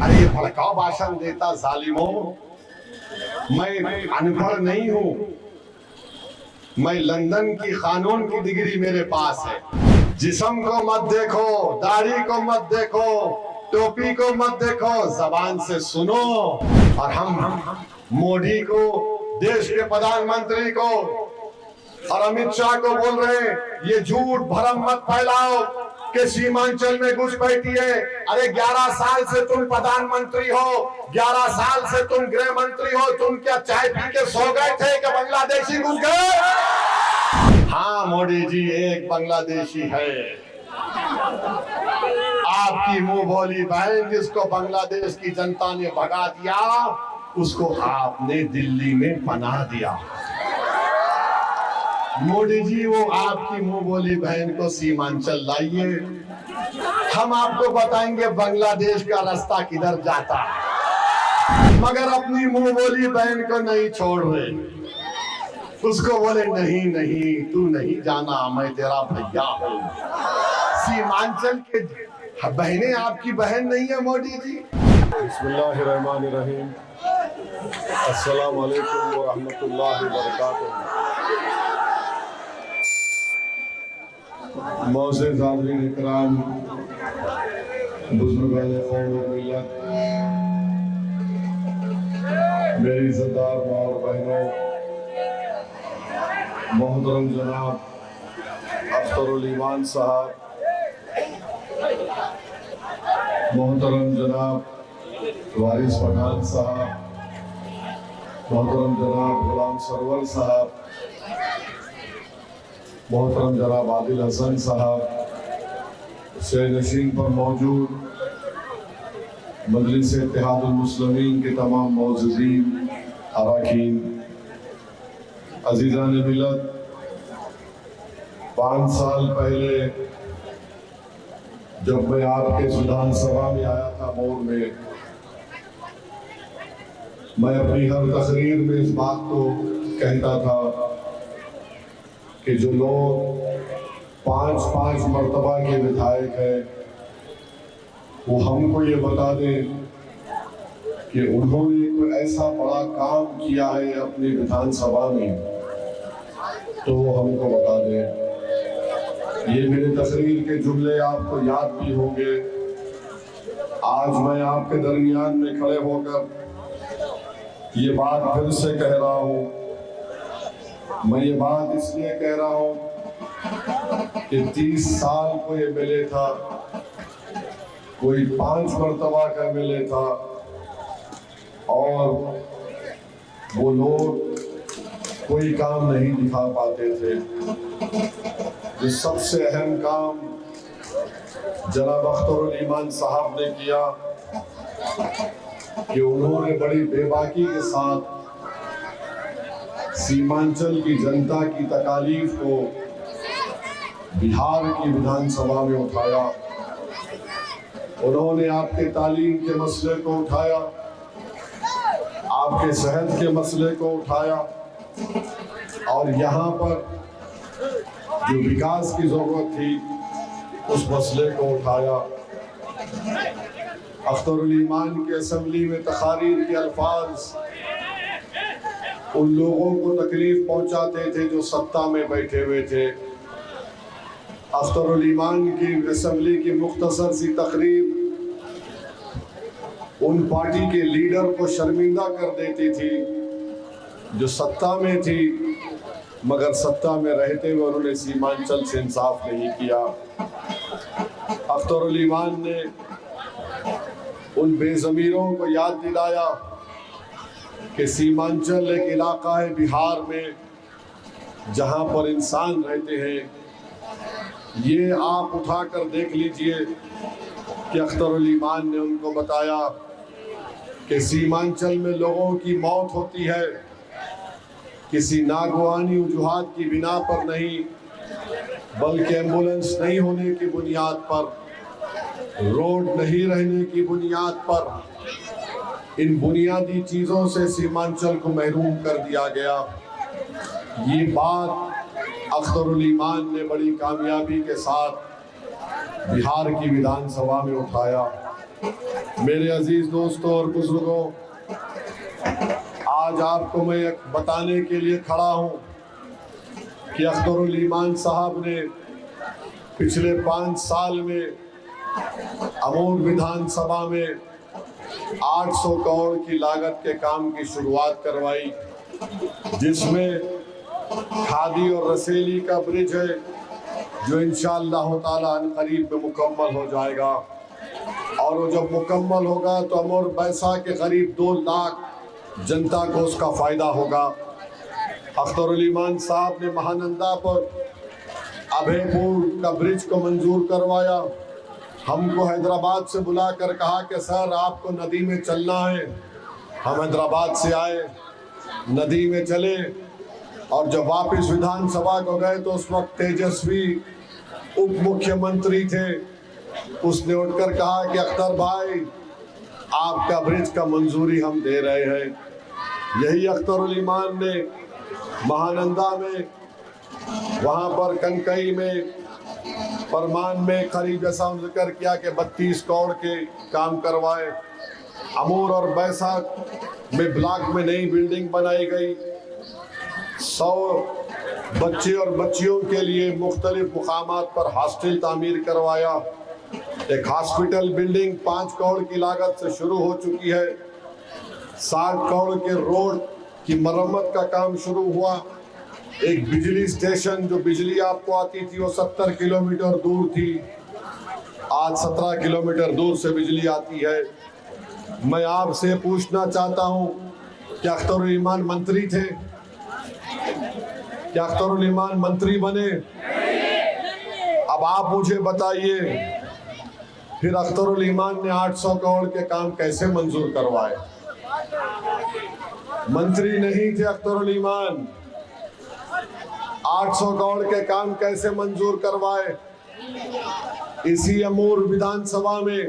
अरे ये भड़काऊ भाषण देता जालिमों, मैं अनपढ़ नहीं हूं, मैं लंदन की कानून की डिग्री मेरे पास है। जिस्म को मत देखो, दाढ़ी को मत देखो, टोपी को मत देखो, जबान से सुनो। और हम मोदी को, देश के प्रधानमंत्री को और अमित शाह को बोल रहे हैं, ये झूठ भरम मत फैलाओ कि सीमांचल में घुस बैठी है। अरे 11 साल से तुम प्रधानमंत्री हो, 11 साल से तुम गृह मंत्री हो, तुम क्या चाय पी के सो गए थे कि बांग्लादेशी घुस गए? हाँ मोदी जी, एक बांग्लादेशी है, आपकी मुंह बोली बहन, जिसको बांग्लादेश की जनता ने भगा दिया, उसको आपने दिल्ली में पनाह दिया। मोदी जी, वो आपकी मुंह बोली बहन को सीमांचल लाइए, हम आपको बताएंगे बांग्लादेश का रास्ता किधर जाता है। मगर अपनी मुंह बोली बहन को नहीं छोड़ रहे, उसको बोले नहीं नहीं, तू नहीं जाना, मैं तेरा भैया हूं। सीमांचल के बहनें आपकी बहन नहीं है मोदी जी। बिस्मिल्लाहिर्रहमानिर्रहीम, अस्सलाम वालेकुम व रहमतुल्लाहि व बरकातुहू। मौजूद हाज़रीन इकराम, बुजुर्गान कौम और मिल्लत, मेरी इज़्ज़तदार माँ और बहनों, मोहतरम जनाब अख्तरुल ईमान साहब, मोहतरम जनाब वारिस पठान साहब, मोहतरम जनाब गुलाम सरवर साहब, मोहतरम जनाब आदिल हसन साहब, से नशीन पर मौजूद मजलिस इत्तेहादुल मुस्लिमीन के तमाम मौजूदीन अरकान, अजीज़ान मिलत, 5 साल पहले जब मैं आपके विधानसभा में आया था मोर में, मैं अपनी हर तकरीर में इस बात को कहता था कि जो लोग 5-5 मरतबा के विधायक हैं, वो हमको ये बता दें कि उन्होंने कोई ऐसा बड़ा काम किया है अपनी विधानसभा में, तो वो हमको बता दें। ये मेरे तकरीर के जुमले आपको याद भी होंगे। आज मैं आपके दरमियान में खड़े होकर ये बात फिर से कह रहा हूँ। मैं ये बात इसलिए कह रहा हूँ कि 30 साल को ये मिले था, कोई 5 मरतबा का मिले था, और वो लोग कोई काम नहीं दिखा पाते थे। जो सबसे अहम काम जनाब अख्तरुल ईमान साहब ने किया कि उन्होंने बड़ी बेबाकी के साथ सीमांचल की जनता की तकालीफ को बिहार की विधानसभा में उठाया। उन्होंने आपके तालीम के मसले को उठाया, आपके सेहत के मसले को उठाया, और यहाँ पर जो विकास की जरूरत थी उस मसले को उठाया। अख्तरुल ईमान की असेंबली में तकारीर के अल्फाज उन लोगों को तकलीफ पहुंचाते थे जो सत्ता में बैठे हुए थे। अख्तरुल ईमान की असेंबली की मुख्तसर सी तकरीर उन पार्टी के लीडर को शर्मिंदा कर देती थी जो सत्ता में थी, मगर सत्ता में रहते हुए उन्होंने सीमांचल से इंसाफ नहीं किया। अख्तरुल ईमान ने उन बेज़मीरों को याद दिलाया कि सीमांचल एक इलाका है बिहार में जहां पर इंसान रहते हैं। ये आप उठा कर देख लीजिए कि अख्तरुल ईमान ने उनको बताया कि सीमांचल में लोगों की मौत होती है किसी नागवानी वजूहात की बिना पर नहीं, बल्कि एम्बुलेंस नहीं होने की बुनियाद पर, रोड नहीं रहने की बुनियाद पर। इन बुनियादी चीज़ों से सीमांचल को महरूम कर दिया गया। ये बात अख्तरुल ईमान ने बड़ी कामयाबी के साथ बिहार की विधानसभा में उठाया। मेरे अजीज दोस्तों और बुजुर्गों, आज आपको मैं बताने के लिए खड़ा हूं कि अख्तरुल ईमान साहब ने पिछले 5 साल में अमूर विधानसभा में 800 करोड़ की लागत के काम की शुरुआत करवाई, जिसमें खादी और रसेली का ब्रिज है जो इंशाअल्लाह ताला अनकरीब में मुकम्मल हो जाएगा। और वो जब मुकम्मल होगा तो अमूर बैसा के करीब 2 लाख जनता को उसका फ़ायदा होगा। अख्तरुल ईमान साहब ने महानंदा पर अभयपुर का ब्रिज को मंजूर करवाया। हमको हैदराबाद से बुलाकर कहा कि सर आपको नदी में चलना है। हम हैदराबाद से आए, नदी में चले और जब वापस विधानसभा को गए तो उस वक्त तेजस्वी उप मुख्यमंत्री थे। उसने उठकर कहा कि अख्तर भाई आपका ब्रिज का मंजूरी हम दे रहे हैं। यही अख्तरुल ईमान ने महानंदा में, वहाँ पर कनकई में, परमान में करीब जैसा जिक्र किया कि 32 करोड़ के काम करवाए। अमूर और बैसा में ब्लॉक में नई बिल्डिंग बनाई गई। 100 बच्चे और बच्चियों के लिए मुख्तलिफ मुकामात पर हॉस्टल तामीर करवाया। एक हॉस्पिटल बिल्डिंग 5 करोड़ की लागत से शुरू हो चुकी है। 60 करोड़ के रोड की मरम्मत का काम शुरू हुआ। एक बिजली स्टेशन, जो बिजली आपको आती थी वो 70 किलोमीटर दूर थी, आज 17 किलोमीटर दूर से बिजली आती है। मैं आपसे पूछना चाहता हूं, क्या अख्तरुल ईमान मंत्री थे? क्या अख्तरुल ईमान मंत्री बने? अब आप मुझे बताइए, फिर अख्तरुल ईमान ने 800 करोड़ के काम कैसे मंजूर करवाए? मंत्री नहीं थे अख्तरुल ईमान, 800 करोड़ के काम कैसे मंजूर करवाए? इसी अमूर विधानसभा में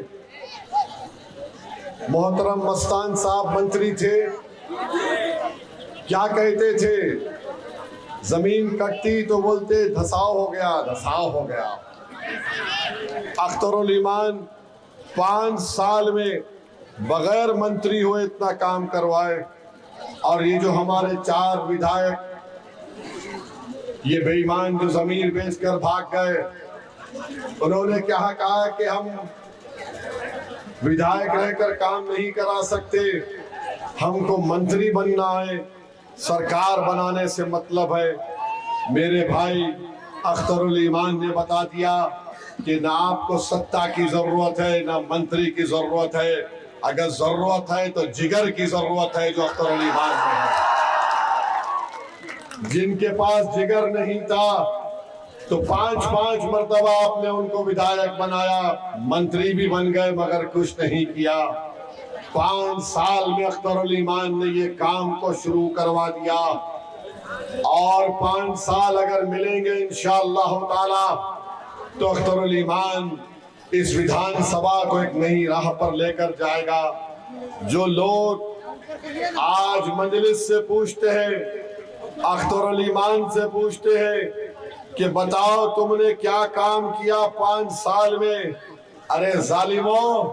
मोहतरम मस्तान साहब मंत्री थे। क्या कहते थे? जमीन कटती तो बोलते धसाव हो गया, धसाव हो गया। अख्तरुल ईमान 5 साल में बगैर मंत्री हुए इतना काम करवाए। और ये जो हमारे 4 विधायक, ये बेईमान जो जमीन बेचकर भाग गए, उन्होंने क्या कहा कि हम विधायक रहकर काम नहीं करा सकते, हमको मंत्री बनना है, सरकार बनाने से मतलब है। मेरे भाई अख्तरुल ईमान ने बता दिया कि ना आपको सत्ता की जरूरत है ना मंत्री की जरूरत है, अगर जरूरत है तो जिगर की जरूरत है, जो अख्तरुल ईमान में है। जिनके पास जिगर नहीं था तो 5-5 मरतबा आपने उनको विधायक बनाया, मंत्री भी बन गए, मगर कुछ नहीं किया। 5 साल में अख्तरुल ईमान ने ये काम को शुरू करवा दिया। और 5 साल अगर मिलेंगे इंशाअल्लाह ताला तो अख्तरुल ईमान इस विधानसभा को एक नई राह पर लेकर जाएगा। जो लोग आज मजलिस से पूछते हैं, अख्तरुल ईमान से पूछते हैं कि बताओ तुमने क्या काम किया 5 साल में, अरे जालिमों,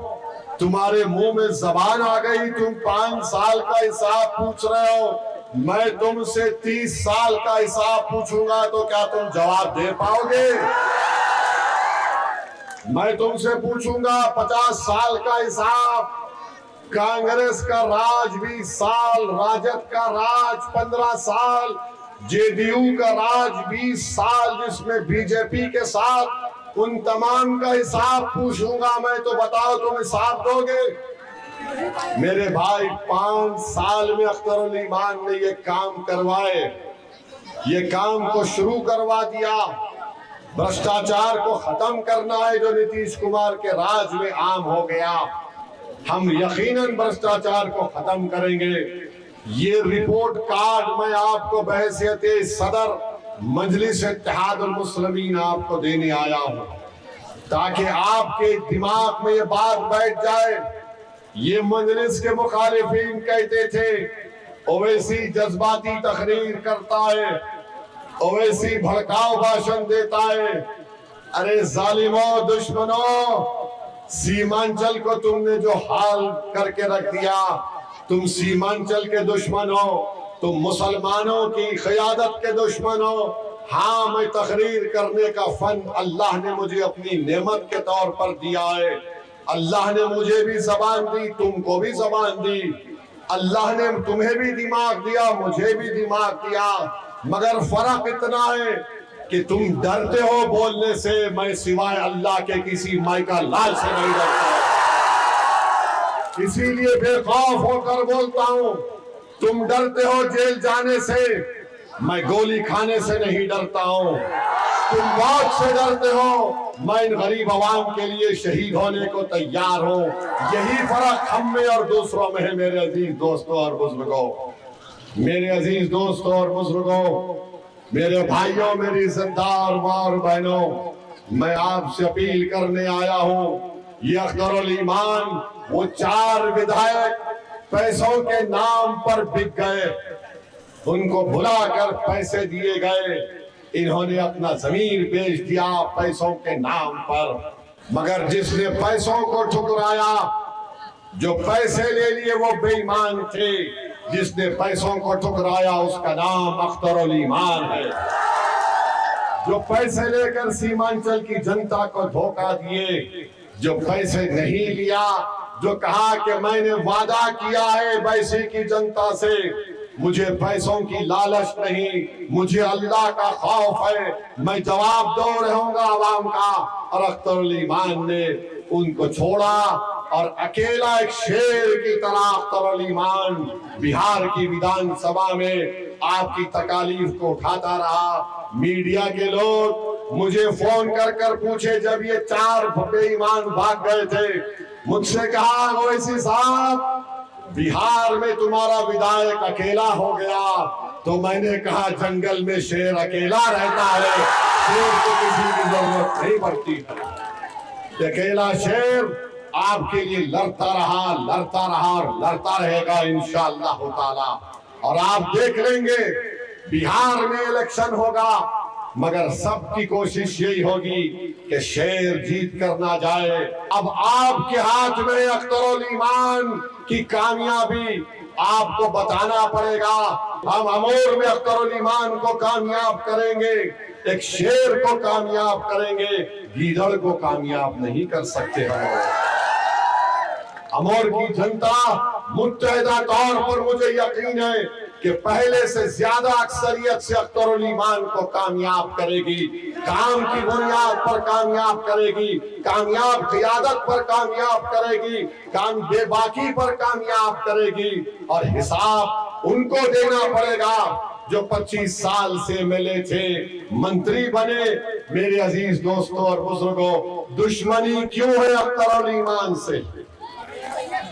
तुम्हारे मुंह में जबान आ गई, तुम 5 साल का हिसाब पूछ रहे हो। मैं तुमसे 30 साल का हिसाब पूछूंगा तो क्या तुम जवाब दे पाओगे? मैं तुमसे पूछूंगा 50 साल का हिसाब, कांग्रेस का राज 20 साल, राजद का राज 15 साल, जेडीयू का राज 20 साल, जिसमें बीजेपी के साथ, उन तमाम का हिसाब पूछूंगा मैं, तो बताओ तुम हिसाब दोगे? मेरे भाई 5 साल में अख्तरुल ईमान ने ये काम करवाए, ये काम को शुरू करवा दिया। भ्रष्टाचार को खत्म करना है जो नीतीश कुमार के राज में आम हो गया। हम यकीनन भ्रष्टाचार को खत्म करेंगे। ये रिपोर्ट कार्ड मैं आपको बहैसियत सदर मजलिस इत्तेहादुल मुस्लिमीन आपको देने आया हूं, ताकि आपके दिमाग में ये बात बैठ जाए। ये मजलिस के मुखालिफिन कहते थे ओवैसी जज्बाती तकरीर करता है, ओवैसी भड़काऊ भाषण देता है। अरे जालिमों, दुश्मनों, सीमांचल को तुमने जो हाल करके रख दिया, तुम सीमांचल के दुश्मन हो, तुम मुसलमानों की क़यादत के दुश्मन हो। हाँ, मैं तकरीर करने का फन अल्लाह ने मुझे अपनी नेमत के तौर पर दिया है। अल्लाह ने मुझे भी जबान दी, तुमको भी जबान दी। अल्लाह ने तुम्हें भी दिमाग दिया, मुझे भी दिमाग दिया, मगर फर्क इतना है कि तुम डरते हो बोलने से। मैं सिवाय अल्लाह के किसी माइका लाल से नहीं डरता, इसीलिए बेखौफ होकर बोलता हूं। तुम डरते हो जेल जाने से, मैं गोली खाने से नहीं डरता हूं। तुम मौत से डरते हो, मैं इन गरीब आवाम के लिए शहीद होने को तैयार हूं। यही फर्क हम में और दूसरों में है। मेरे अजीज दोस्तों और बुजुर्गों, मेरे अजीज दोस्तों और बुजुर्गों, मेरे भाइयों, मेरी इज्जतदार माँ और बहनों, मैं आपसे अपील करने आया हूं। ये अख्तरुल ईमान वो 4 विधायक पैसों के नाम पर बिक गए, उनको भुलाकर पैसे दिए गए। इन्होंने अपना जमीन बेच दिया पैसों के नाम पर। मगर जिसने पैसों को ठुकराया, जो पैसे ले लिए वो बेईमान थे। जिसने पैसों को ठुकराया उसका नाम अख्तरुल ईमान है। जो पैसे लेकर सीमांचल की जनता को धोखा दिए, जो पैसे नहीं लिया, जो कहा कि मैंने वादा किया है वैसे की जनता से, मुझे पैसों की लालच नहीं, मुझे अल्लाह का खौफ है, मैं जवाब दो रहूंगा आवाम का। और अख्तरुल ईमान ने उनको छोड़ा और अकेला एक शेर की तरह अख्तरुल ईमान बिहार की विधानसभा में आपकी तकालीफ को उठाता रहा। मीडिया के लोग मुझे फोन कर कर पूछे, जब ये 4 बेईमान भाग गए थे, मुझसे कहा ओवैसी साहब बिहार में तुम्हारा विधायक अकेला हो गया। तो मैंने कहा जंगल में शेर अकेला रहता है, शेर को किसी की जरूरत नहीं पड़ती। अकेला शेर आपके लिए लड़ता रहा और लड़ता रहेगा इंशाअल्लाह ताला। और आप देख लेंगे बिहार में इलेक्शन होगा, मगर सबकी कोशिश यही होगी कि शेर जीत कर ना जाए। अब आपके हाथ में अख्तरुल ईमान की कामयाबी आपको बताना पड़ेगा। हम अमूर में अख्तरुल ईमान को कामयाब करेंगे, एक शेर को कामयाब करेंगे, गीदड़ को कामयाब नहीं कर सकते। अमूर की जनता मुत्तहिदा तौर पर मुझे यकीन है कि पहले से ज्यादा अक्सरियत से अख्तरुल ईमान को कामयाब करेगी, काम की बुनियाद पर कामयाब करेगी, कामयाब क़ियादत पर कामयाब करेगी, काम बेबाकी पर कामयाब करेगी। और हिसाब उनको देना पड़ेगा जो 25 साल से मिले थे, मंत्री बने। मेरे अजीज दोस्तों और बुजुर्गों, दुश्मनी क्यों है अख्तरुल ईमान से?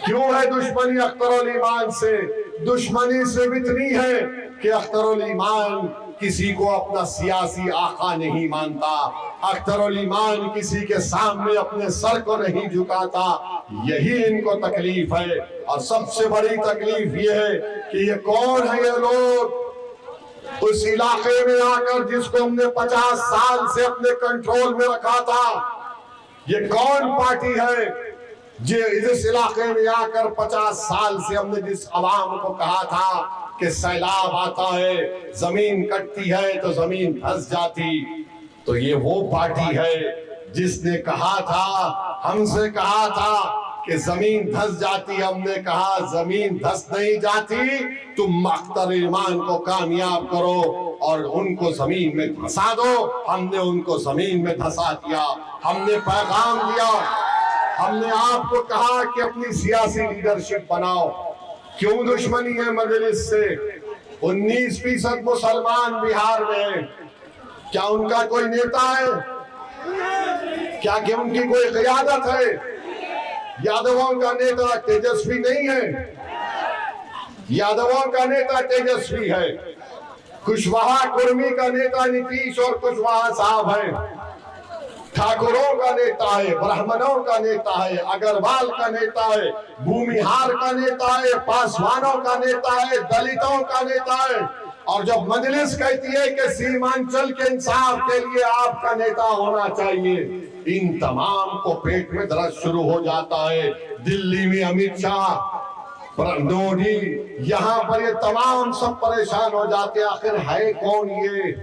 क्यों है दुश्मनी अख्तरुल ईमान से? दुश्मनी सिर्फ इतनी है कि अख्तरुल ईमान किसी को अपना सियासी आका नहीं मानता, अख्तरुल ईमान किसी के सामने अपने सर को नहीं झुकाता। यही इनको तकलीफ है। और सबसे बड़ी तकलीफ ये है कि ये कौन है ये लोग उस इलाके में आकर जिसको हमने 50 साल से अपने कंट्रोल में रखा था। ये कौन पार्टी है जो इस इलाके में आकर 50 साल से हमने जिस आवाम को कहा था कि सैलाब आता है, जमीन कटती है तो जमीन धंस जाती। तो ये वो पार्टी है जिसने कहा था, हमसे कहा था कि जमीन धंस जाती। हमने कहा जमीन धंस नहीं जाती, तुम अख्तरुल ईमान को कामयाब करो और उनको जमीन में धंसा दो। हमने उनको जमीन में धंसा दिया। हमने पैगाम दिया, हमने आपको कहा कि अपनी सियासी लीडरशिप बनाओ। क्यों दुश्मनी है मजलिस से? 19% मुसलमान बिहार में है। क्या उनका कोई नेता है? क्या कि उनकी कोई क़यादत है? यादवों का नेता तेजस्वी नहीं है। यादवों का नेता तेजस्वी है। कुशवाहा कुर्मी का नेता नीतीश और कुशवाहा साहब है। ठाकुरों का नेता है, ब्राह्मणों का नेता है, अग्रवाल का नेता है, भूमिहार का नेता है, पासवानों का नेता है, दलितों का नेता है। और जब मजलिस कहती है कि सीमांचल के इंसाफ के लिए आपका नेता होना चाहिए, इन तमाम को पेट में दर्द शुरू हो जाता है। दिल्ली में अमित शाह, मोदी, यहाँ पर ये तमाम सब परेशान हो जाते हैं। आखिर है कौन ये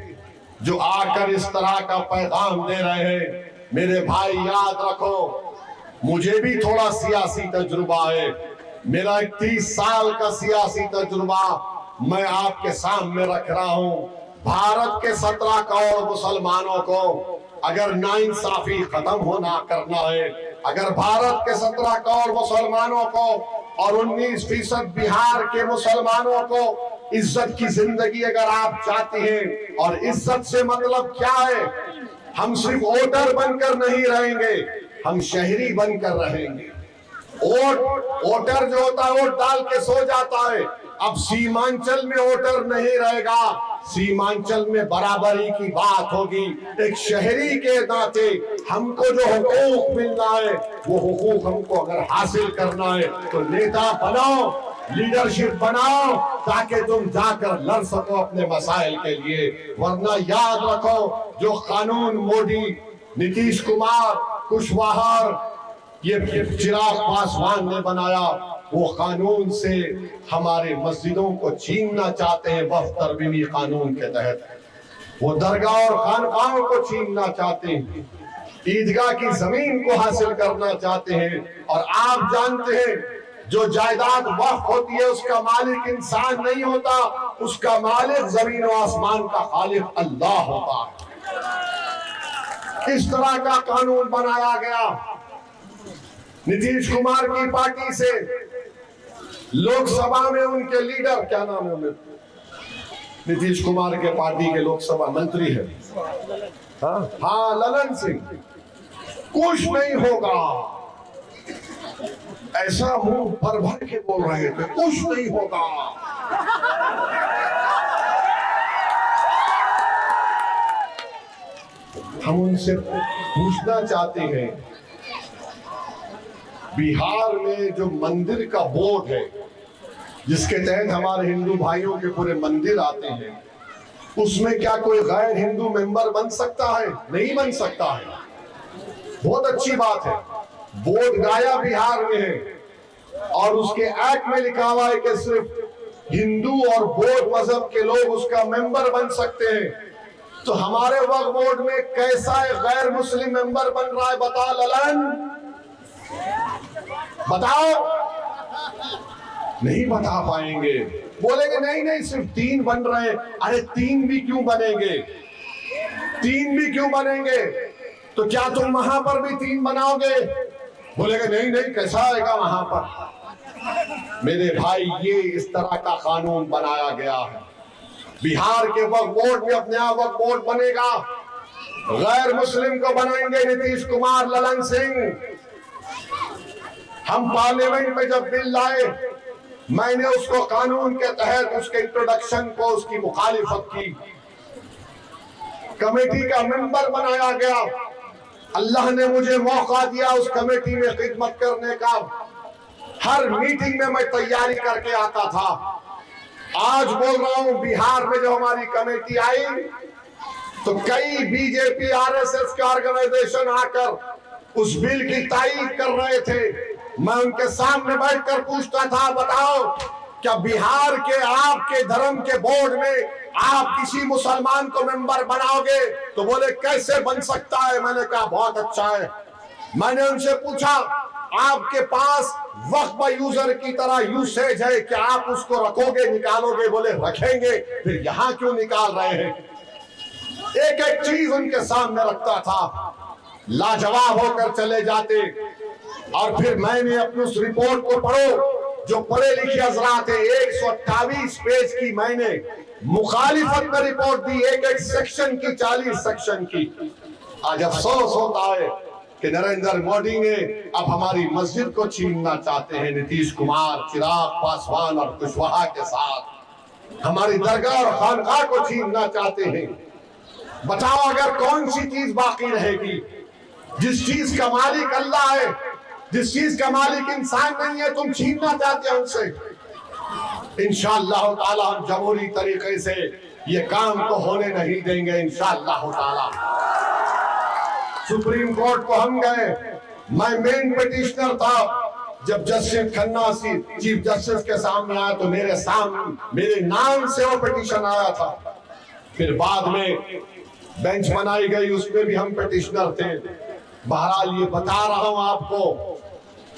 जो आकर इस तरह का पैगाम दे रहे हैं? मेरे भाई याद रखो, मुझे भी थोड़ा सियासी तजुर्बा है। मेरा 30 साल का सियासी तजुर्बा मैं आपके सामने रख रहा हूं। भारत के 17 करोड़ मुसलमानों को अगर नाइंसाफी खत्म होना करना है, अगर भारत के 17 करोड़ मुसलमानों को और 19% बिहार के मुसलमानों को इज्जत की जिंदगी अगर आप चाहते हैं, और इज्जत से मतलब क्या है? हम सिर्फ वोटर बनकर नहीं रहेंगे, हम शहरी बनकर रहेंगे। वोटर जो होता है वोट डाल के सो जाता है। अब सीमांचल में वोटर नहीं रहेगा, सीमांचल में बराबरी की बात होगी। एक शहरी के नाते हमको जो हुकूक मिलना है वो हुकूक हमको अगर हासिल करना है तो नेता बनाओ, लीडरशिप बनाओ, ताकि तुम जाकर लड़ सको अपने मसाइल के लिए। वरना याद रखो, जो कानून मोदी, नीतीश कुमार, कुशवाहा, ये चिराग पासवान ने बनाया, वो कानून से हमारे मस्जिदों को छीनना चाहते हैं। वक्फ तरमीमी कानून के तहत वो दरगाह और खानकाहों को छीनना चाहते हैं, ईदगाह की जमीन को हासिल करना चाहते हैं। और आप जानते हैं, जो जायदाद वक्फ होती है उसका मालिक इंसान नहीं होता, उसका मालिक जमीन और आसमान का खालिक अल्लाह होता है। इस तरह का कानून बनाया गया। नीतीश कुमार की पार्टी से लोकसभा में उनके लीडर, क्या नाम है उन्हें, नीतीश कुमार के पार्टी के लोकसभा मंत्री है, हाँ ललन सिंह, कुछ नहीं होगा ऐसा मुंह भर भर के बोल रहे थे, कुछ नहीं होगा। हम उनसे पूछना चाहते हैं, बिहार में जो मंदिर का बोर्ड है जिसके तहत हमारे हिंदू भाइयों के पूरे मंदिर आते हैं, उसमें क्या कोई गैर हिंदू मेंबर बन सकता है? नहीं बन सकता है। बहुत अच्छी बात है, बोर्ड गाया बिहार में है और उसके एक्ट में लिखा हुआ है कि सिर्फ हिंदू और बौद्ध मजहब के लोग उसका मेंबर बन सकते हैं। तो हमारे वक्फ बोर्ड में कैसा गैर मुस्लिम मेंबर बन रहा है? बता ललन, बताओ। नहीं बता पाएंगे, बोलेंगे नहीं नहीं सिर्फ 3 बन रहे। अरे 3 भी क्यों बनेंगे? 3 भी क्यों बनेंगे? तो क्या तुम वहां पर भी 3 बनाओगे? बोलेंगे नहीं नहीं कैसा आएगा वहां पर। मेरे भाई, ये इस तरह का कानून बनाया गया है। बिहार के वक्फ बोर्ड में अपने आप वक्फ बोर्ड बनेगा, गैर मुस्लिम को बनाएंगे नीतीश कुमार, ललन सिंह। हम पार्लियामेंट में जब बिल लाए, मैंने उसको कानून के तहत उसके इंट्रोडक्शन को, उसकी मुखालिफत की, कमेटी का मेंबर बनाया गया। अल्लाह ने मुझे मौका दिया उस कमेटी में खिदमत करने का। हर मीटिंग में मैं तैयारी करके आता था। आज बोल रहा हूं, बिहार में जब हमारी कमेटी आई तो कई बीजेपी आरएसएस के ऑर्गेनाइजेशन आकर उस बिल की तायीद कर रहे थे। मैं उनके सामने बैठकर पूछता था, बताओ क्या बिहार के आपके धर्म के बोर्ड में आप किसी मुसलमान को मेंबर बनाओगे? तो बोले कैसे बन सकता है? मैंने कहा बहुत अच्छा है। मैंने उनसे पूछा, आपके पास वक्फ यूजर की तरह यूसेज है, क्या आप उसको रखोगे, निकालोगे? बोले रखेंगे। फिर यहाँ क्यों निकाल रहे हैं? एक एक चीज उनके सामने रखता था, लाजवाब होकर चले जाते। और फिर मैंने अपनी उस रिपोर्ट को पढ़ो, जो पढ़े लिखे हजरात है, 128 पेज की मैंने मुखालिफत में रिपोर्ट दी, एक एक सेक्शन की, 40 सेक्शन की। आज अफसोस होता है कि नरेंद्र मोदी ने अब हमारी मस्जिद को छीनना चाहते हैं। नीतीश कुमार, चिराग पासवान और कुशवाहा के साथ हमारी दरगाह और खानकाह को छीनना चाहते हैं। बताओ अगर कौन सी चीज बाकी रहेगी? जिस चीज का मालिक अल्लाह है, जिस चीज का मालिक इंसान नहीं है, तुम छीनना चाहते हो उनसे। इंशाअल्लाह ताला हम जमहूरी तरीके से ये काम को होने नहीं देंगे। इंशाअल्लाह ताला सुप्रीम कोर्ट को हम गए, मैं मेन पिटिशनर था। जब जस्टिस खन्ना चीफ जस्टिस के सामने आया तो मेरे नाम से वो पिटिशन आया था। फिर बाद में बेंच बनाई गई, उसमें भी हम पिटिशनर थे। बहरहाल ये बता रहा हूं आपको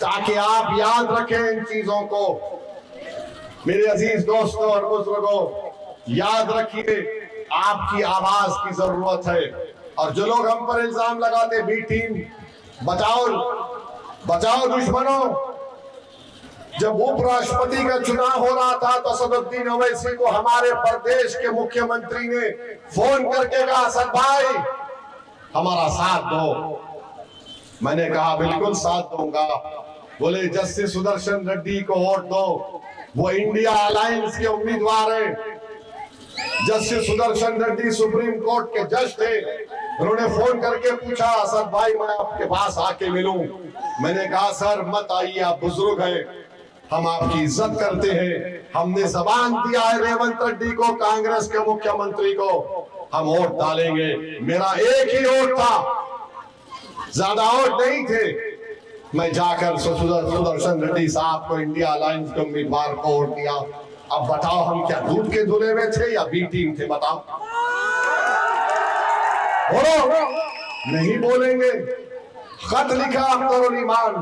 ताकि आप याद रखें इन चीजों को। मेरे अजीज दोस्तों और बुजुर्गों, याद रखिए आपकी आवाज की जरूरत है। और जो लोग हम पर इल्जाम लगाते, बी टीम बचाओ दुश्मनों, जब उपराष्ट्रपति का चुनाव हो रहा था तो असदुद्दीन ओवैसी को हमारे प्रदेश के मुख्यमंत्री ने फोन करके कहा, असद भाई हमारा साथ दो। मैंने कहा बिल्कुल साथ दूंगा। बोले जस्टिस सुदर्शन रेड्डी को वोट दो, वो इंडिया अलायंस के उम्मीदवार हैं। Justice Sudarshan Reddy supreme court के जज थे। उन्होंने फोन करके पूछा, असद भाई मैं आपके पास आके मिलूं? मैंने कहा सर मत आइए, आप बुजुर्ग हैं, हम आपकी इज्जत करते हैं। हमने जबान दिया है रेवंत रेड्डी को, कांग्रेस के मुख्यमंत्री को हम वोट डालेंगे। मेरा एक ही वोट था, ज्यादा वोट नहीं थे। मैं जाकर सुदर्शन रेड्डी साहब को इंडिया अलायंस के उम्मीदवार को वोट दिया। अब बताओ हम क्या दूध के धुले में थे या बी टीम थे? बताओ, बोलो। नहीं बोलेंगे। खत लिखा अख्तरुल ईमान,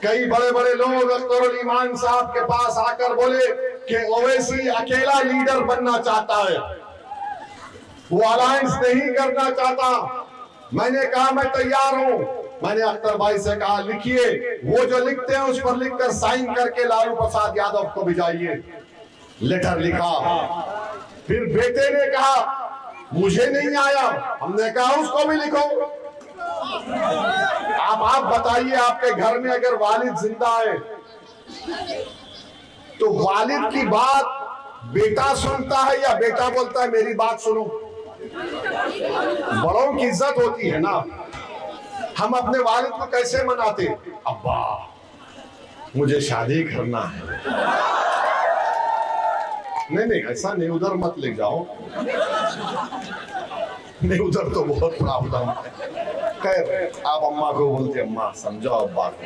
कई बड़े बड़े लोग अख्तरुल ईमान साहब के पास आकर बोले कि ओवैसी अकेला लीडर बनना चाहता है, वो अलायंस नहीं करना चाहता। मैंने कहा मैं तैयार हूं। मैंने अख्तर भाई से कहा लिखिए, वो जो लिखते हैं उस पर लिखकर साइन करके लालू प्रसाद यादव को भिजाइए। लेटर लिखा। फिर बेटे ने कहा मुझे नहीं आया, हमने कहा उसको भी लिखो। आप बताइए, आपके घर में अगर वालिद जिंदा है तो वालिद की बात बेटा सुनता है या बेटा बोलता है मेरी बात सुनो? बड़ों की इज्जत होती है ना। हम अपने वालिद को कैसे मनाते? अब्बा मुझे शादी करना है। नहीं ऐसा नहीं, उधर मत ले जाओ। नहीं उधर तो बहुत प्रॉब्लम है। खैर आप अम्मा को बोलते अम्मा समझाओ अब्बा को।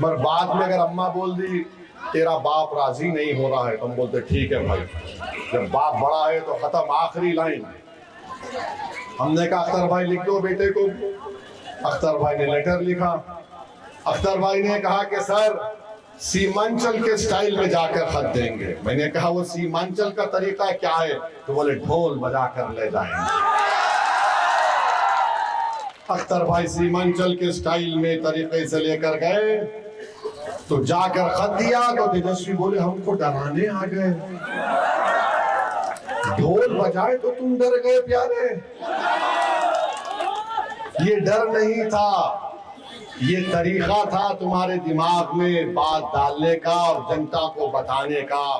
मगर बाद में अगर अम्मा बोल दी तेरा बाप राजी नहीं हो रहा है तो हम बोलते ठीक है भाई, जब बाप बड़ा है तो खत्म, आखिरी लाइन। हमने कहा अख्तर भाई लिख दो बेटे को। अख्तर भाई ने लेटर लिखा। अख्तर भाई ने कहा कि सर सीमांचल के स्टाइल में जाकर खत देंगे। मैंने कहा वो सीमांचल का तरीका क्या है? तो बोले ढोल बजाकर ले जाएंगे। अख्तर भाई सीमांचल के स्टाइल में तरीके से लेकर गए तो जाकर खत दिया तो तेजस्वी बोले हमको डराने आ गए, ढोल बजाए तो तुम डर गए प्यारे। ये डर नहीं था, ये तरीका था तुम्हारे दिमाग में बात डालने का और जनता को बताने का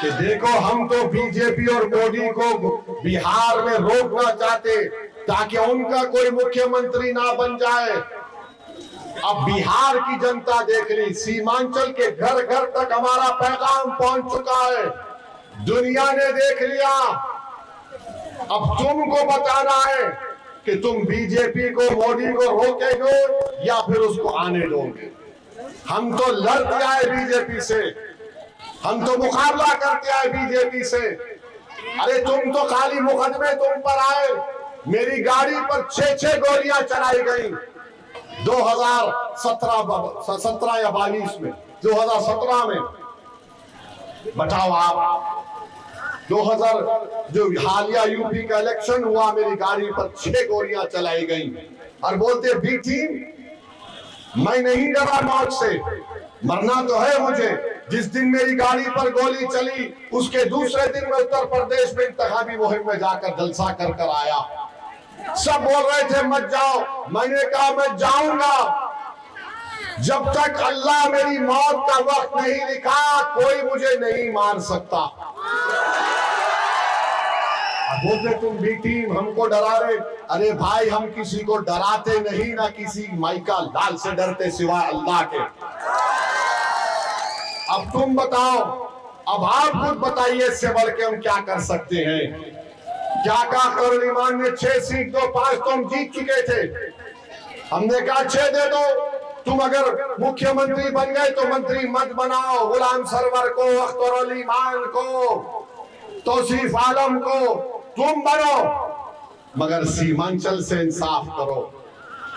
कि देखो हम तो बीजेपी और मोदी को बिहार में रोकना चाहते ताकि उनका कोई मुख्यमंत्री ना बन जाए। अब बिहार की जनता देख ली, सीमांचल के घर घर तक हमारा पैगाम पहुंच चुका है, दुनिया ने देख लिया। अब तुमको बताना है कि तुम बीजेपी को मोदी को रोकेंगे या फिर उसको आने दोगे। हम तो लड़ते आए बीजेपी से, हम तो मुकाबला करते आए बीजेपी से। अरे तुम तो खाली मुकदमे तुम पर आए, मेरी गाड़ी पर 6 गोलियां चलाई गई 2017 या 22 में, 2017 में। बताओ आप 2000 जो हालिया यूपी का इलेक्शन हुआ, मेरी गाड़ी पर 6 गोलियां चलाई गई और बोलते बी टीम मैं नहीं डरा मौत से, मरना तो है मुझे। जिस दिन मेरी गाड़ी पर गोली चली उसके दूसरे दिन में उत्तर प्रदेश में इंतखाबी मुहिम में जाकर जलसा कर कर आया। सब बोल रहे थे मत जाओ, मैंने कहा मैं जाऊंगा। जब तक अल्लाह मेरी मौत का वक्त नहीं लिखा कोई मुझे नहीं मार सकता। बोलते तुम बी टीम हमको डरा रहे। अरे भाई हम किसी को डराते नहीं, ना किसी माइका लाल से डरते सिवाय अल्लाह के। अब तुम बताओ, अब आप खुद बताइए इससे बढ़ के हम क्या कर सकते हैं। क्या कहा करुण ईमान ने? 6 सीट दो, 5 तुम जीत चुके थे। हमने कहा 6 दे दो। तुम अगर मुख्यमंत्री बन गए तो मंत्री मत बनाओ। गुलाम सरवर को, अख्तर अली ईमान को, तौसीफ आलम को तुम बनो, मगर सीमांचल से इंसाफ करो।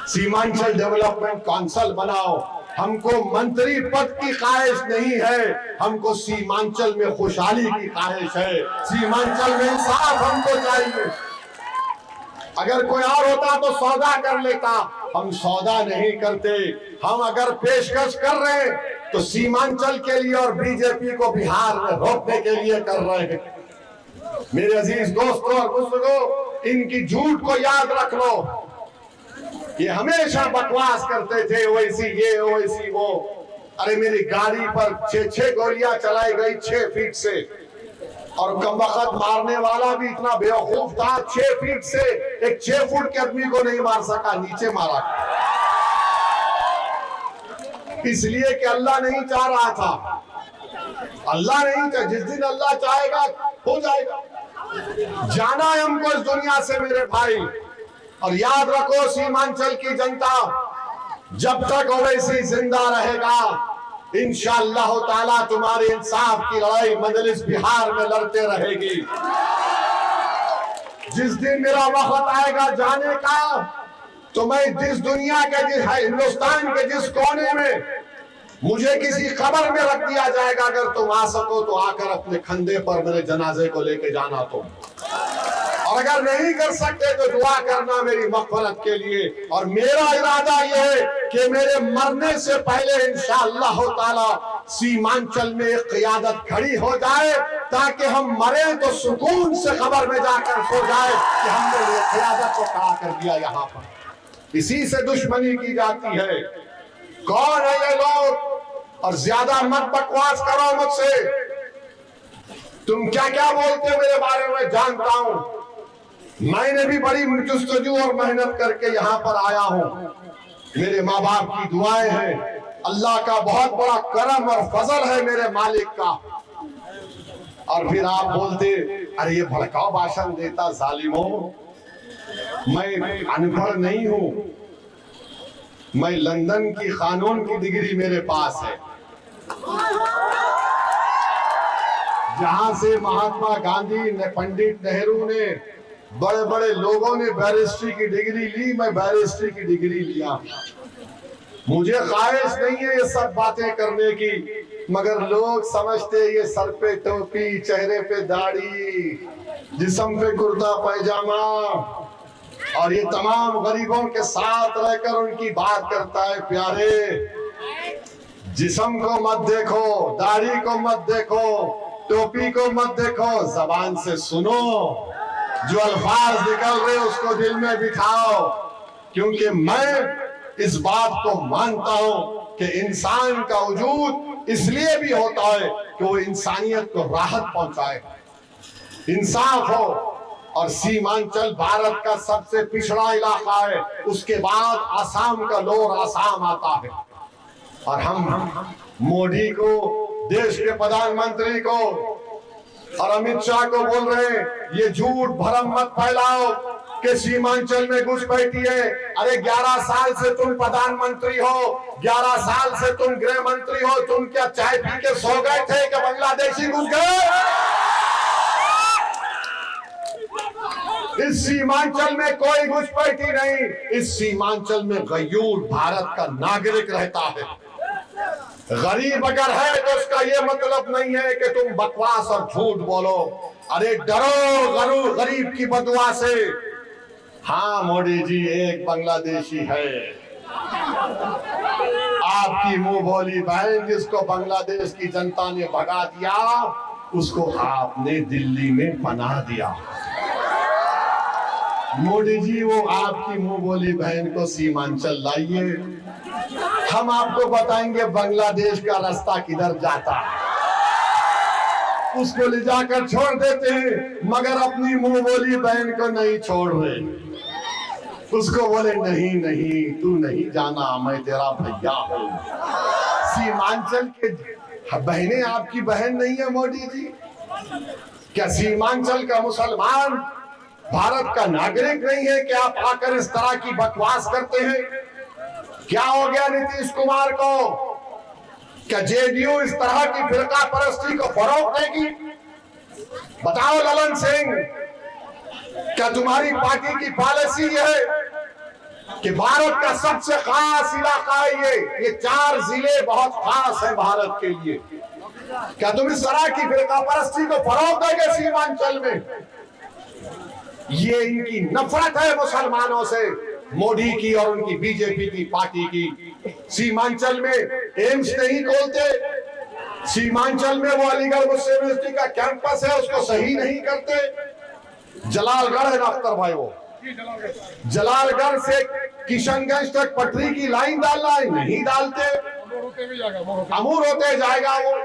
सीमांचल डेवलपमेंट काउंसिल बनाओ। हमको मंत्री पद की ख्वाहिश नहीं है, हमको सीमांचल में खुशहाली की ख्वाहिश है। सीमांचल में इंसाफ हमको चाहिए। अगर कोई और होता तो सौदा कर लेता, हम सौदा नहीं करते। हम अगर पेशकश कर रहे हैं तो सीमांचल के लिए और बीजेपी को बिहार में रोकने के लिए कर रहे हैं। मेरे अजीज दोस्तों और बुजुर्गों, इनकी झूठ को याद रख लो। ये हमेशा बकवास करते थे, ओवैसी ये ओवैसी वो। अरे मेरी गाड़ी पर 6 गोलियां चलाई गई 6 फीट से, और कमबख्त मारने वाला भी इतना बेवकूफ था, 6 फीट से एक 6 फुट के आदमी को नहीं मार सका, नीचे मारा। इसलिए कि अल्लाह नहीं चाह रहा था। अल्लाह नहीं चाह, जिस दिन अल्लाह चाहेगा हो जाएगा। जाना है हमको इस दुनिया से मेरे भाई। और याद रखो सीमांचल की जनता, जब तक ओवैसी जिंदा रहेगा इंशाअल्लाह ताला तुम्हारे इंसाफ की लड़ाई मजलिस बिहार में लड़ते रहेगी। जिस दिन मेरा वक्त आएगा जाने का, तो मैं जिस दुनिया के, जिस हिंदुस्तान के जिस कोने में मुझे किसी खबर में रख दिया जाएगा, अगर तुम आ सको तो आकर अपने कंधे पर मेरे जनाजे को लेके जाना तुम। और अगर नहीं कर सकते तो दुआ करना मेरी मग़फ़िरत के लिए। और मेरा इरादा यह है कि मेरे मरने से पहले इंशाअल्लाह ताला सीमांचल में एक क़ियादत खड़ी हो जाए, ताकि हम मरे तो सुकून से खबर में जाकर सो जाए कि हमने ये क़ियादत को खड़ा कर दिया यहाँ पर। इसी से दुश्मनी की जाती है। कौन है ये लोग? और ज्यादा मत बकवास करो मुझसे। तुम क्या क्या बोलते हो मेरे बारे में जानता हूं। मैंने भी बड़ी जुस्तजू और मेहनत करके यहाँ पर आया हूँ। मेरे माँ बाप की दुआएं हैं, अल्लाह का बहुत बड़ा करम और फजल है मेरे मालिक का। और फिर आप बोलते अरे ये भड़काऊ भाषण देता जालिमों। मैं अनपढ़ नहीं हूँ, मैं लंदन की कानून की डिग्री मेरे पास है, जहां से महात्मा गांधी ने, पंडित नेहरू ने, बड़े बड़े लोगों ने बैरिस्ट्री की डिग्री ली। मैं बैरिस्ट्री की डिग्री लिया। मुझे ख्वाहिश नहीं है ये सब बातें करने की, मगर लोग समझते ये सर पे टोपी, चेहरे पे दाढ़ी, जिस्म पे कुर्ता पैजामा, और ये तमाम गरीबों के साथ रहकर उनकी बात करता है। प्यारे, जिस्म को मत देखो, दाढ़ी को मत देखो, टोपी को मत देखो, जबान से सुनो। जो अल्फाज निकल रहे उसको दिल में बिठाओ। क्योंकि मैं इस बात को मानता हूं कि इंसान का वजूद इसलिए भी होता है कि वो इंसानियत को राहत पहुंचाए, इंसाफ हो। और सीमांचल भारत का सबसे पिछड़ा इलाका है, उसके बाद आसाम का लोअर आसाम आता है। और हम मोदी को, देश के प्रधानमंत्री को और अमित शाह को बोल रहे हैं ये झूठ भरम मत फैलाओ कि सीमांचल में घुसपैठी है। अरे 11 साल से तुम प्रधानमंत्री हो, 11 साल से तुम गृह मंत्री हो, तुम क्या चाय पी के सो गए थे कि बांग्लादेशी घुस गए? इस सीमांचल में कोई घुसपैठी नहीं। इस सीमांचल में गयूर भारत का नागरिक रहता है। गरीब अगर है तो उसका ये मतलब नहीं है कि तुम बकवास और झूठ बोलो। अरे डरो गरीब की बदुआ से। हाँ मोदी जी, एक बांग्लादेशी है, आपकी मुंह बोली बहन, जिसको बांग्लादेश की जनता ने भगा दिया, उसको आपने दिल्ली में बना दिया। मोदी जी, वो आपकी मुंह बोली बहन को सीमांचल लाइए, हम आपको बताएंगे बांग्लादेश का रास्ता किधर जाता है। उसको ले जाकर छोड़ देते हैं, मगर अपनी मुंह बोली बहन को नहीं छोड़ रहे। उसको बोले नहीं नहीं, तू नहीं जाना, मैं तेरा भैया हूं। सीमांचल के बहनें आपकी बहन नहीं है मोदी जी? क्या सीमांचल का मुसलमान भारत का नागरिक नहीं है कि आप आकर इस तरह की बकवास करते हैं? क्या हो गया नीतीश कुमार को? क्या जेडीयू इस तरह की फिरका परस्ती को फरोग देगी? बताओ ललन सिंह, क्या तुम्हारी पार्टी की पॉलिसी है कि भारत का सबसे खास इलाका है ये 4 जिले बहुत खास है भारत के लिए? क्या तुम इस तरह की फिरका परस्ती को फरोग दोगे सीमांचल में? ये इनकी नफरत है मुसलमानों से, मोदी की और उनकी बीजेपी की पार्टी की। सीमांचल में एम्स नहीं खोलते, सीमांचल में वो अलीगढ़ मुस्लिम यूनिवर्सिटी का कैंपस है उसको सही नहीं करते। जलालगढ़ है ना अख्तर भाई, वो जलालगढ़ से किशनगंज तक पटरी की लाइन डालना है, नहीं डालते। अमूर होते जाएगा वो,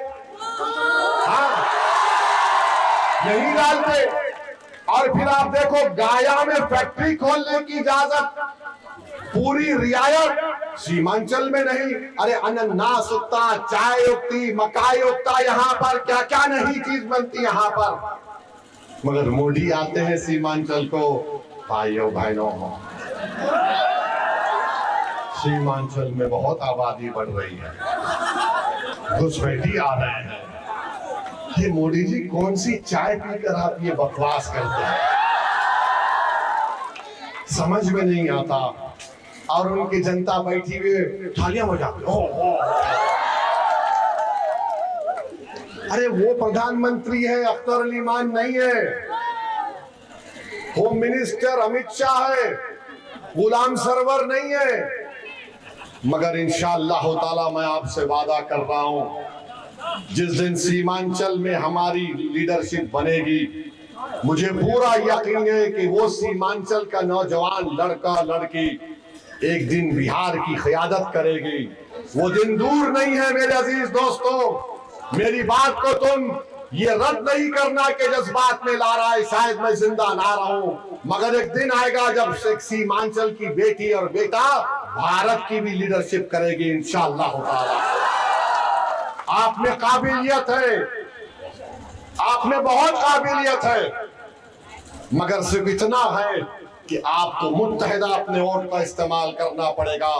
हाँ नहीं डालते। और फिर आप देखो गाया में फैक्ट्री खोलने की इजाजत, पूरी रियायत सीमांचल में नहीं। अरे अनन्नास उगता, चाय उगती, मकाई उगता, यहाँ पर क्या क्या नहीं चीज बनती यहाँ पर। मगर मोदी आते हैं सीमांचल को, भाइयों बहनों, सीमांचल में बहुत आबादी बढ़ रही है, घुसपैठी आ रहे हैं। ये मोदी जी कौन सी चाय पीकर आप ये बकवास करते हैं, समझ में नहीं आता। और उनकी जनता बैठी हुई थालियां बजाती, अरे वो प्रधानमंत्री है, अख्तर अली मान नहीं है। होम मिनिस्टर अमित शाह है, गुलाम सरवर नहीं है। मगर इंशाअल्लाह ताला मैं आपसे वादा कर रहा हूं, जिस दिन सीमांचल में हमारी लीडरशिप बनेगी, मुझे पूरा यकीन है कि वो सीमांचल का नौजवान लड़का लड़की एक दिन बिहार की क़यादत करेगी। वो दिन दूर नहीं है मेरे अजीज दोस्तों। मेरी बात को तुम ये रद्द नहीं करना कि जज्बात में ला रहा है, शायद मैं जिंदा ना रहूं, मगर एक दिन आएगा जब सीमांचल की बेटी और बेटा भारत की भी लीडरशिप करेगी इंशाअल्लाह ताला। आप में काबिलियत है, आप में बहुत काबिलियत है, मगर सिर्फ इतना है कि आपको मुत्तहिदा अपने वोट का इस्तेमाल करना पड़ेगा,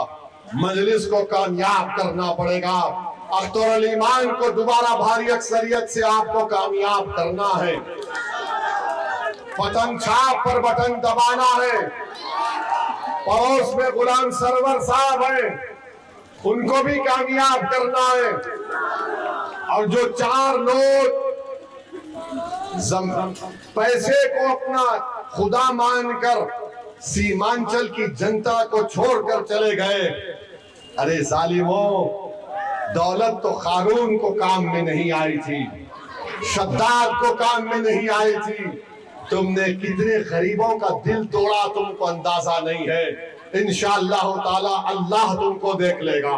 मजलिस को कामयाब करना पड़ेगा, अख्तर अली मान को दोबारा भारी अक्सरियत से आपको कामयाब करना है, बटन छाप पर बटन दबाना है। पड़ोस में गुलाम सरवर साहब हैं, उनको भी कामयाब करना है। और जो 4 लोग पैसे को अपना खुदा मानकर सीमांचल की जनता को छोड़कर चले गए, अरे जालिमों, दौलत तो कानून को काम में नहीं आई थी, शद्दाद को काम में नहीं आई थी। तुमने कितने गरीबों का दिल तोड़ा तुमको अंदाजा नहीं है। इंशाअल्लाह ताला अल्लाह तुमको देख लेगा,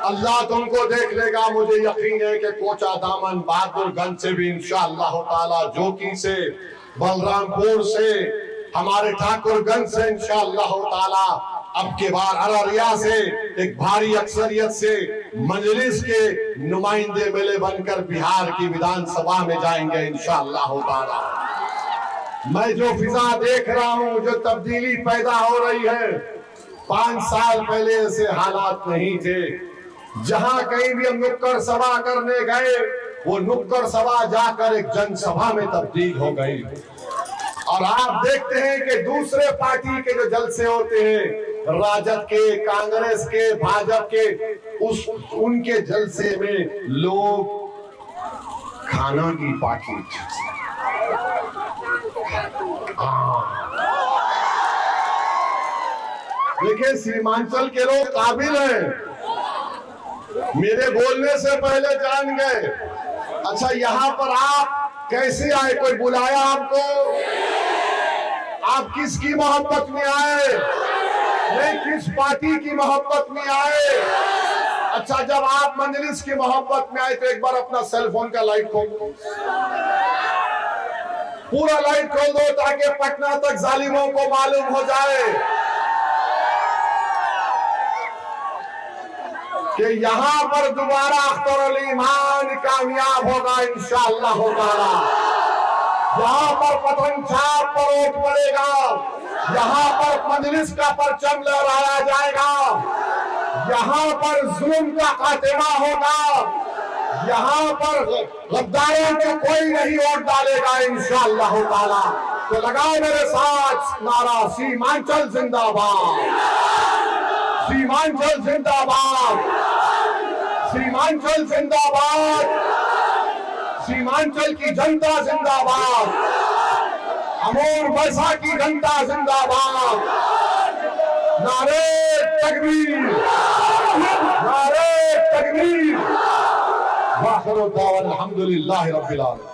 अल्लाह तुमको देख लेगा। मुझे यकीन है कि कोचा दामन बहादुरगंज से भी इंशाअल्लाह ताला, जोकी से, बलरामपुर से, हमारे ठाकुरगंज से इंशाअल्लाह ताला, अब के बार अररिया से एक भारी अक्सरियत से मजलिस के नुमाइंदे मिले बनकर बिहार की विधानसभा में जाएंगे इंशाअल्लाह ताला। मैं जो फिजा देख रहा हूं, जो तब्दीली पैदा हो रही है, 5 साल पहले ऐसे हालात नहीं थे। जहां कहीं भी हम नुक्कड़ सभा करने गए, वो नुक्कड़ सभा जाकर एक जनसभा में तब्दील हो गई। और आप देखते हैं कि दूसरे पार्टी के जो जलसे होते हैं, राजद के, कांग्रेस के, भाजपा के, उनके जलसे में लोग खाना की पार्टी, देखिए सीमांचल के लोग काबिल हैं, मेरे बोलने से पहले जान गए। अच्छा, यहाँ पर आप कैसे आए? कोई बुलाया आपको? आप किसकी मोहब्बत में आए? नहीं, किस पार्टी की मोहब्बत में आए? अच्छा, जब आप मजलिस की मोहब्बत में आए तो एक बार अपना सेलफोन का लाइट खोल दो, पूरा लाइट खोल दो, ताकि पटना तक जालिमों को मालूम हो जाए कि यहां पर दोबारा अख्तर अली मान कामयाब होगा इंशाअल्लाह ताला। यहाँ पर पतंग छाप परोठ पड़ेगा, यहाँ पर मजलिस का परचम लहराया जाएगा, यहाँ पर जुल्म का खात्मा होगा, यहाँ पर गद्दारों को कोई नहीं वोट डालेगा इंशाअल्लाह ताला। तो लगाओ मेरे साथ नारा, सीमांचल जिंदाबाद, सीमांचल जिंदाबाद, सीमांचल जिंदाबाद, सीमांचल की जनता जिंदाबाद, अमोर वर्षा की जनता जिंदाबाद। नारे तकबीर, नारे तकबीर। वाखिर दावा अल्हम्दुलिल्लाहि रब्बिल आलमीन।